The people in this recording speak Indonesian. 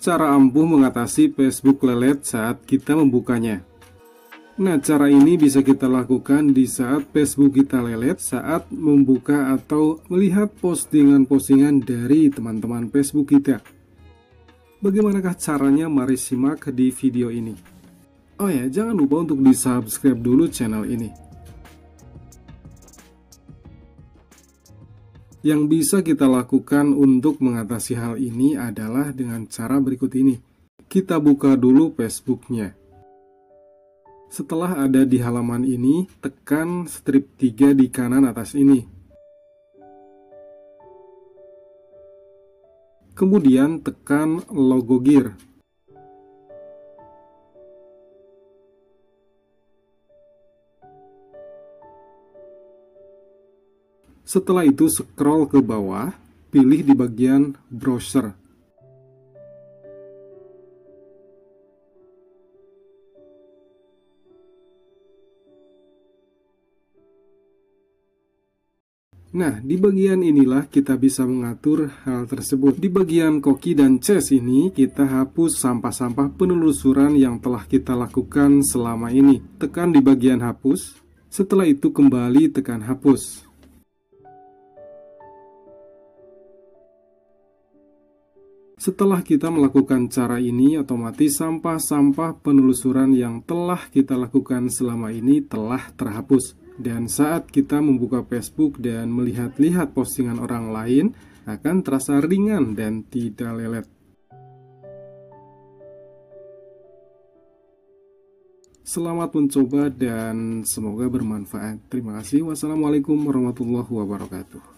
cara ampuh mengatasi Facebook lelet saat kita membukanya. Nah, cara ini bisa kita lakukan di saat Facebook kita lelet saat membuka atau melihat postingan-postingan dari teman-teman Facebook kita. Bagaimanakah caranya? Mari simak di video ini. Oh ya, jangan lupa untuk di-subscribe dulu channel ini. Yang bisa kita lakukan untuk mengatasi hal ini adalah dengan cara berikut ini. Kita buka dulu Facebook-nya. Setelah ada di halaman ini, tekan strip 3 di kanan atas ini. Kemudian tekan logo gear. Setelah itu scroll ke bawah, pilih di bagian browser. Nah, di bagian inilah kita bisa mengatur hal tersebut. Di bagian koki dan ces ini, kita hapus sampah-sampah penelusuran yang telah kita lakukan selama ini. Tekan di bagian hapus, setelah itu kembali tekan hapus. Setelah kita melakukan cara ini, otomatis sampah-sampah penelusuran yang telah kita lakukan selama ini telah terhapus. Dan saat kita membuka Facebook dan melihat-lihat postingan orang lain, akan terasa ringan dan tidak lelet. Selamat mencoba dan semoga bermanfaat. Terima kasih. Wassalamualaikum warahmatullahi wabarakatuh.